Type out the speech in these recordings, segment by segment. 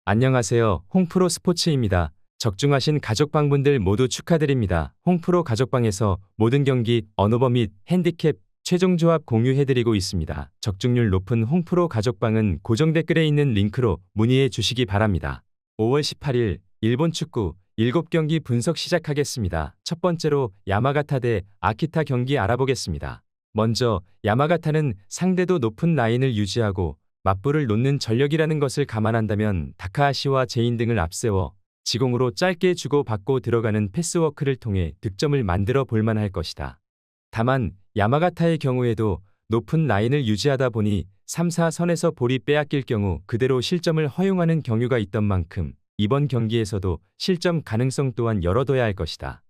안녕하세요. 홍프로 스포츠입니다. 적중하신 가족방분들 모두 축하드립니다. 홍프로 가족방에서 모든 경기, 언오버 및 핸디캡, 최종 조합 공유해드리고 있습니다. 적중률 높은 홍프로 가족방은 고정 댓글에 있는 링크로 문의해 주시기 바랍니다. 5월 18일 일본 축구 7경기 분석 시작하겠습니다. 첫 번째로 야마가타 대 아키타 경기 알아보겠습니다. 먼저 야마가타는 상대도 높은 라인을 유지하고 맞불을 놓는 전력이라는 것을 감안한다면 다카하시와 제인 등을 앞세워 지공으로 짧게 주고받고 들어가는 패스워크를 통해 득점을 만들어 볼만할 것이다. 다만 야마가타의 경우에도 높은 라인을 유지하다 보니 3-4선에서 볼이 빼앗길 경우 그대로 실점을 허용하는 경우가 있던 만큼 이번 경기에서도 실점 가능성 또한 열어둬야 할 것이다.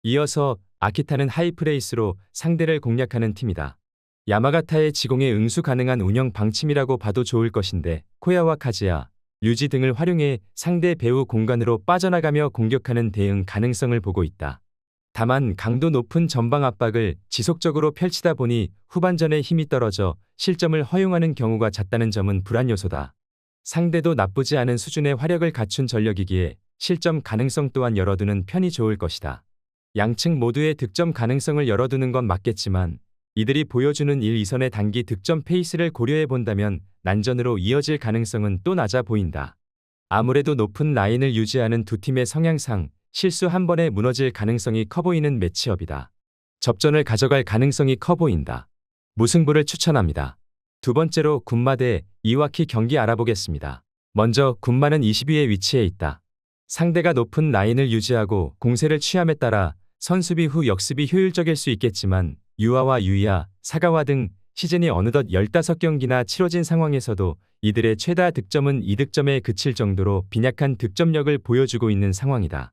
이어서 아키타는 하이프레이스로 상대를 공략하는 팀이다. 야마가타의 지공에 응수 가능한 운영 방침이라고 봐도 좋을 것인데 코야와 카즈야, 류지 등을 활용해 상대 배후 공간으로 빠져나가며 공격하는 대응 가능성을 보고 있다. 다만 강도 높은 전방 압박을 지속적으로 펼치다 보니 후반전에 힘이 떨어져 실점을 허용하는 경우가 잦다는 점은 불안 요소다. 상대도 나쁘지 않은 수준의 화력을 갖춘 전력이기에 실점 가능성 또한 열어두는 편이 좋을 것이다. 양측 모두의 득점 가능성을 열어두는 건 맞겠지만 이들이 보여주는 1-2선의 단기 득점 페이스를 고려해 본다면 난전으로 이어질 가능성은 또 낮아 보인다. 아무래도 높은 라인을 유지하는 두 팀의 성향상 실수 한 번에 무너질 가능성이 커 보이는 매치업이다. 접전을 가져갈 가능성이 커 보인다. 무승부를 추천합니다. 두 번째로 군마 대 이와키 경기 알아보겠습니다. 먼저 군마는 20위에 위치해 있다. 상대가 높은 라인을 유지하고 공세를 취함에 따라 선수비 후 역습이 효율적일 수 있겠지만 유아와 유이야, 사가와 등 시즌이 어느덧 15경기나 치러진 상황에서도 이들의 최다 득점은 2득점에 그칠 정도로 빈약한 득점력을 보여주고 있는 상황이다.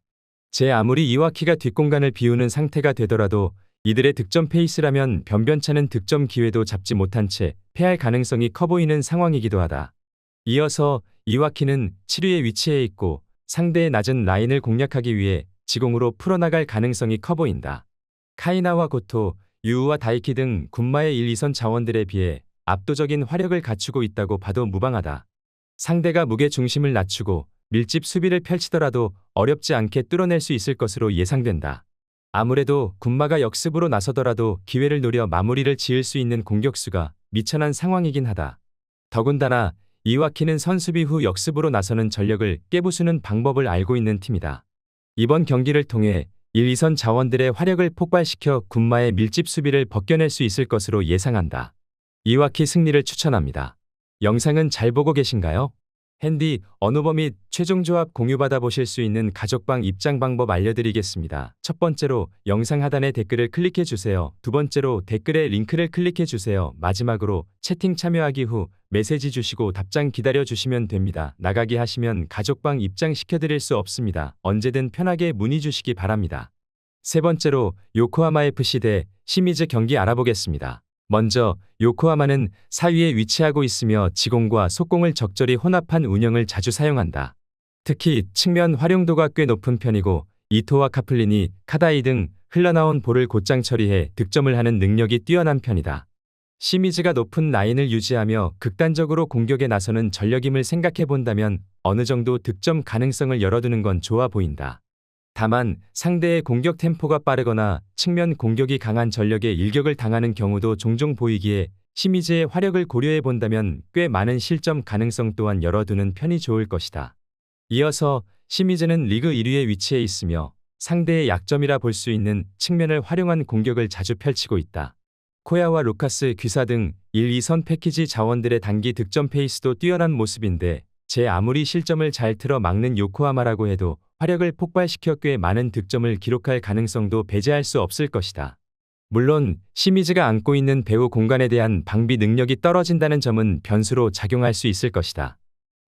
제 아무리 이와키가 뒷공간을 비우는 상태가 되더라도 이들의 득점 페이스라면 변변찮은 득점 기회도 잡지 못한 채 패할 가능성이 커 보이는 상황이기도 하다. 이어서 이와키는 7위에 위치해 있고 상대의 낮은 라인을 공략하기 위해 지공으로 풀어나갈 가능성이 커 보인다. 카이나와 고토, 유우와 다이키 등 군마의 1-2선 자원들에 비해 압도적인 화력을 갖추고 있다고 봐도 무방하다. 상대가 무게 중심을 낮추고 밀집 수비를 펼치더라도 어렵지 않게 뚫어낼 수 있을 것으로 예상된다. 아무래도 군마가 역습으로 나서더라도 기회를 노려 마무리를 지을 수 있는 공격수가 미천한 상황이긴 하다. 더군다나 이와키는 선수비 후 역습으로 나서는 전력을 깨부수는 방법을 알고 있는 팀이다. 이번 경기를 통해 1-2선 자원들의 화력을 폭발시켜 군마의 밀집 수비를 벗겨낼 수 있을 것으로 예상한다. 이와키 승리를 추천합니다. 영상은 잘 보고 계신가요? 핸디, 언오버 및 최종 조합 공유받아 보실 수 있는 가족방 입장 방법 알려드리겠습니다. 첫 번째로 영상 하단에 댓글을 클릭해 주세요. 두 번째로 댓글에 링크를 클릭해 주세요. 마지막으로 채팅 참여하기 후 메시지 주시고 답장 기다려 주시면 됩니다. 나가기 하시면 가족방 입장 시켜드릴 수 없습니다. 언제든 편하게 문의 주시기 바랍니다. 세 번째로 요코하마 FC 대 시미즈 경기 알아보겠습니다. 먼저 요코하마는 4위에 위치하고 있으며 지공과 속공을 적절히 혼합한 운영을 자주 사용한다. 특히 측면 활용도가 꽤 높은 편이고 이토와 카플리니, 카다이 등 흘러나온 볼을 곧장 처리해 득점을 하는 능력이 뛰어난 편이다. 시미즈가 높은 라인을 유지하며 극단적으로 공격에 나서는 전력임을 생각해 본다면 어느 정도 득점 가능성을 열어두는 건 좋아 보인다. 다만 상대의 공격 템포가 빠르거나 측면 공격이 강한 전력에 일격을 당하는 경우도 종종 보이기에 시미즈의 화력을 고려해 본다면 꽤 많은 실점 가능성 또한 열어두는 편이 좋을 것이다. 이어서 시미즈는 리그 1위에 위치해 있으며 상대의 약점이라 볼 수 있는 측면을 활용한 공격을 자주 펼치고 있다. 코야와 루카스, 귀사 등 1-2선 패키지 자원들의 단기 득점 페이스도 뛰어난 모습인데 제 아무리 실점을 잘 틀어 막는 요코하마라고 해도 화력을 폭발시켜 꽤 많은 득점을 기록할 가능성도 배제할 수 없을 것이다. 물론 시미즈가 안고 있는 배후 공간에 대한 방비 능력이 떨어진다는 점은 변수로 작용할 수 있을 것이다.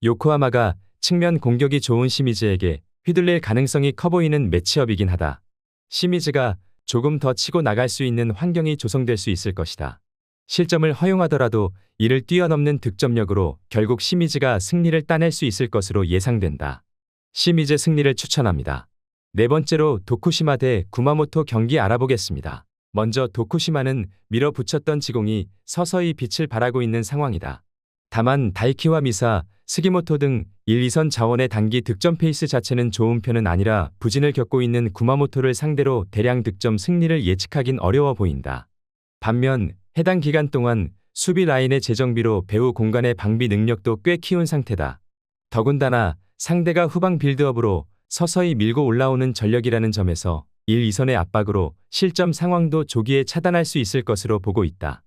요코하마가 측면 공격이 좋은 시미즈에게 휘둘릴 가능성이 커 보이는 매치업이긴 하다. 시미즈가 조금 더 치고 나갈 수 있는 환경이 조성될 수 있을 것이다. 실점을 허용하더라도 이를 뛰어넘는 득점력으로 결국 시미즈가 승리를 따낼 수 있을 것으로 예상된다. 시미즈 승리를 추천합니다. 네 번째로 도쿠시마 대 구마모토 경기 알아보겠습니다. 먼저 도쿠시마는 밀어붙였던 지공이 서서히 빛을 발하고 있는 상황이다. 다만 다이키와 미사, 스기모토 등 1, 2선 자원의 단기 득점 페이스 자체는 좋은 편은 아니라 부진을 겪고 있는 구마모토를 상대로 대량 득점 승리를 예측하긴 어려워 보인다. 반면 해당 기간 동안 수비 라인의 재정비로 배후 공간의 방비 능력도 꽤 키운 상태다. 더군다나 상대가 후방 빌드업으로 서서히 밀고 올라오는 전력이라는 점에서 1, 2선의 압박으로 실점 상황도 조기에 차단할 수 있을 것으로 보고 있다.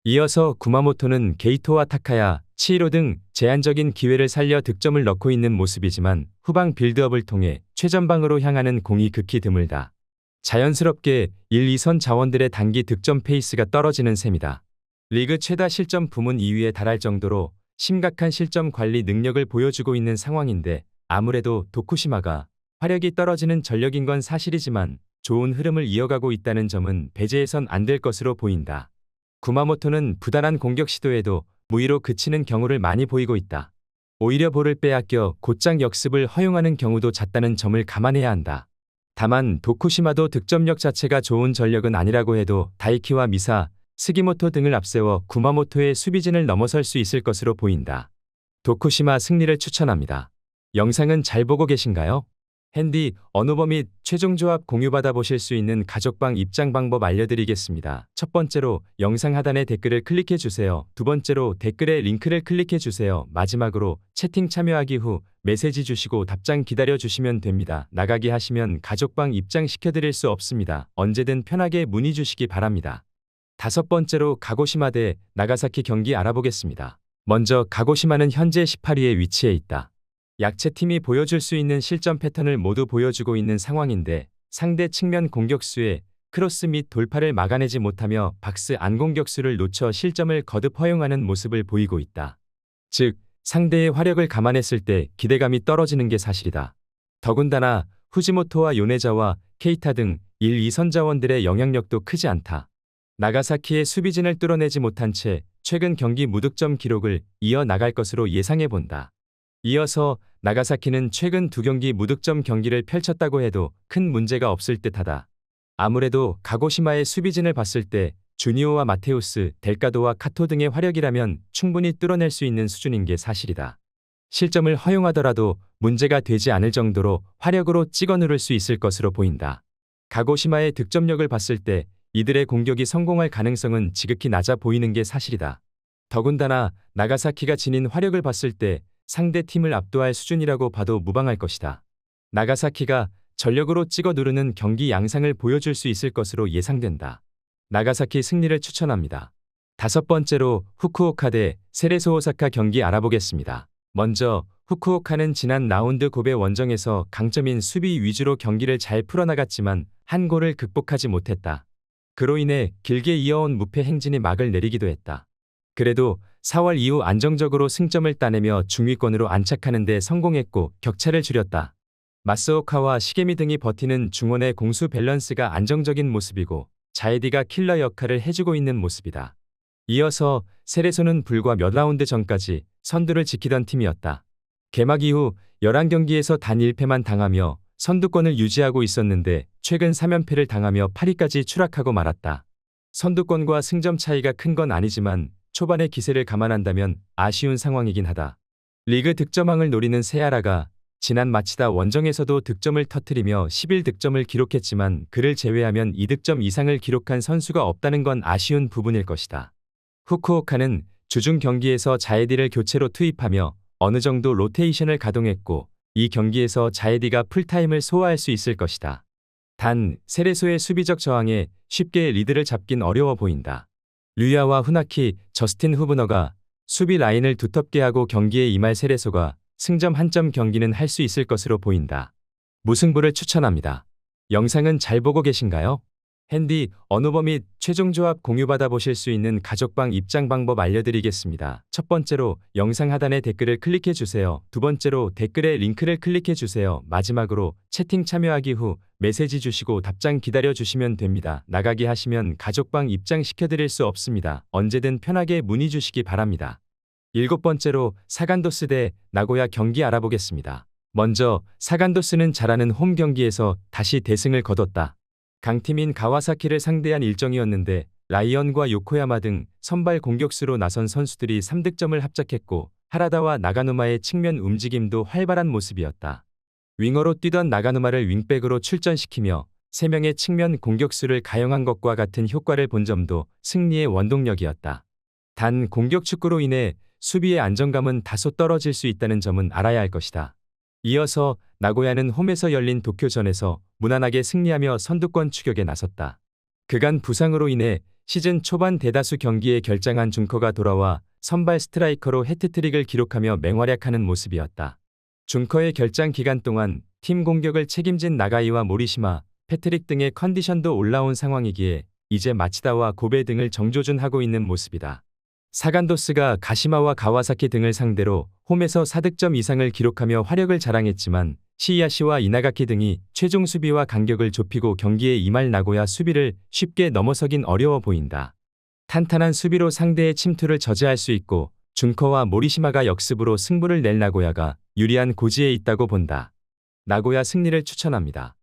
이어서 구마모토는 게이토와 타카야, 치히로 등 제한적인 기회를 살려 득점을 넣고 있는 모습이지만 후방 빌드업을 통해 최전방으로 향하는 공이 극히 드물다. 자연스럽게 1, 2선 자원들의 단기 득점 페이스가 떨어지는 셈이다. 리그 최다 실점 부문 2위에 달할 정도로 심각한 실점 관리 능력을 보여주고 있는 상황인데 아무래도 도쿠시마가 화력이 떨어지는 전력인 건 사실이지만 좋은 흐름을 이어가고 있다는 점은 배제해선 안 될 것으로 보인다. 구마모토는 부단한 공격 시도에도 무의로 그치는 경우를 많이 보이고 있다. 오히려 볼을 빼앗겨 곧장 역습을 허용하는 경우도 잦다는 점을 감안해야 한다. 다만 도쿠시마도 득점력 자체가 좋은 전력은 아니라고 해도 다이키와 미사, 스기모토 등을 앞세워 구마모토의 수비진을 넘어설 수 있을 것으로 보인다. 도쿠시마 승리를 추천합니다. 영상은 잘 보고 계신가요? 핸디, 언어버 및 최종 조합 공유받아 보실 수 있는 가족방 입장 방법 알려드리겠습니다. 첫 번째로 영상 하단에 댓글을 클릭해 주세요. 두 번째로 댓글에 링크를 클릭해 주세요. 마지막으로 채팅 참여하기 후 메시지 주시고 답장 기다려 주시면 됩니다. 나가기 하시면 가족방 입장 시켜드릴 수 없습니다. 언제든 편하게 문의 주시기 바랍니다. 다섯 번째로 가고시마 대 나가사키 경기 알아보겠습니다. 먼저 가고시마는 현재 18위에 위치해 있다. 약체팀이 보여줄 수 있는 실점 패턴을 모두 보여주고 있는 상황인데 상대 측면 공격수의 크로스 및 돌파를 막아내지 못하며 박스 안 공격수를 놓쳐 실점을 거듭 허용하는 모습을 보이고 있다. 즉, 상대의 화력을 감안했을 때 기대감이 떨어지는 게 사실이다. 더군다나 후지모토와 요네자와 케이타 등 1, 2선 자원들의 영향력도 크지 않다. 나가사키의 수비진을 뚫어내지 못한 채 최근 경기 무득점 기록을 이어나갈 것으로 예상해본다. 이어서 나가사키는 최근 2경기 무득점 경기를 펼쳤다고 해도 큰 문제가 없을 듯하다. 아무래도 가고시마의 수비진을 봤을 때 주니오와 마테우스, 델가도와 카토 등의 화력이라면 충분히 뚫어낼 수 있는 수준인 게 사실이다. 실점을 허용하더라도 문제가 되지 않을 정도로 화력으로 찍어 누를 수 있을 것으로 보인다. 가고시마의 득점력을 봤을 때 이들의 공격이 성공할 가능성은 지극히 낮아 보이는 게 사실이다. 더군다나 나가사키가 지닌 화력을 봤을 때 상대 팀을 압도할 수준이라고 봐도 무방할 것이다. 나가사키가 전력으로 찍어 누르는 경기 양상을 보여줄 수 있을 것으로 예상된다. 나가사키 승리를 추천합니다. 다섯 번째로 후쿠오카 대 세레소 오사카 경기 알아보겠습니다. 먼저 후쿠오카는 지난 라운드 고베 원정에서 강점인 수비 위주로 경기를 잘 풀어나갔지만 한 골을 극복하지 못했다. 그로 인해 길게 이어온 무패 행진이 막을 내리기도 했다. 그래도 4월 이후 안정적으로 승점을 따내며 중위권으로 안착하는 데 성공했고 격차를 줄였다. 마스오카와 시게미 등이 버티는 중원의 공수 밸런스가 안정적인 모습이고 자에디가 킬러 역할을 해주고 있는 모습이다. 이어서 세레소는 불과 몇 라운드 전까지 선두를 지키던 팀이었다. 개막 이후 11경기에서 단 1패만 당하며 선두권을 유지하고 있었는데 최근 3연패를 당하며 8위까지 추락하고 말았다. 선두권과 승점 차이가 큰 건 아니지만 초반의 기세를 감안한다면 아쉬운 상황이긴 하다. 리그 득점왕을 노리는 세아라가 지난 마치다 원정에서도 득점을 터뜨리며 11득점을 기록했지만 그를 제외하면 2득점 이상을 기록한 선수가 없다는 건 아쉬운 부분일 것이다. 후쿠오카는 주중 경기에서 자에디를 교체로 투입하며 어느 정도 로테이션을 가동했고 이 경기에서 자에디가 풀타임을 소화할 수 있을 것이다. 단 세레소의 수비적 저항에 쉽게 리드를 잡긴 어려워 보인다. 류야와 후나키, 저스틴 후브너가 수비 라인을 두텁게 하고 경기에 임할 세레소가 승점 한 점 경기는 할 수 있을 것으로 보인다. 무승부를 추천합니다. 영상은 잘 보고 계신가요? 핸디, 언어버 및 최종 조합 공유받아 보실 수 있는 가족방 입장 방법 알려드리겠습니다. 첫 번째로 영상 하단에 댓글을 클릭해 주세요. 두 번째로 댓글에 링크를 클릭해 주세요. 마지막으로 채팅 참여하기 후 메시지 주시고 답장 기다려 주시면 됩니다. 나가기 하시면 가족방 입장 시켜드릴 수 없습니다. 언제든 편하게 문의 주시기 바랍니다. 일곱 번째로 사간도스 대 나고야 경기 알아보겠습니다. 먼저 사간도스는 잘하는 홈 경기에서 다시 대승을 거뒀다. 강팀인 가와사키를 상대한 일정이었는데 라이언과 요코야마 등 선발 공격수로 나선 선수들이 3득점을 합작했고 하라다와 나가누마의 측면 움직임도 활발한 모습이었다. 윙어로 뛰던 나가누마를 윙백으로 출전시키며 3명의 측면 공격수를 가용한 것과 같은 효과를 본 점도 승리의 원동력이었다. 단 공격 축구로 인해 수비의 안정감은 다소 떨어질 수 있다는 점은 알아야 할 것이다. 이어서 나고야는 홈에서 열린 도쿄전에서 무난하게 승리하며 선두권 추격에 나섰다. 그간 부상으로 인해 시즌 초반 대다수 경기에 결장한 준커가 돌아와 선발 스트라이커로 해트트릭을 기록하며 맹활약하는 모습이었다. 준커의 결장 기간 동안 팀 공격을 책임진 나가이와 모리시마, 패트릭 등의 컨디션도 올라온 상황이기에 이제 마치다와 고베 등을 정조준하고 있는 모습이다. 사간도스가 가시마와 가와사키 등을 상대로 홈에서 4득점 이상을 기록하며 화력을 자랑했지만 시이야시와 이나가키 등이 최종 수비와 간격을 좁히고 경기에 임할 나고야 수비를 쉽게 넘어서긴 어려워 보인다. 탄탄한 수비로 상대의 침투를 저지할 수 있고 준커와 모리시마가 역습으로 승부를 낼 나고야가 유리한 고지에 있다고 본다. 나고야 승리를 추천합니다.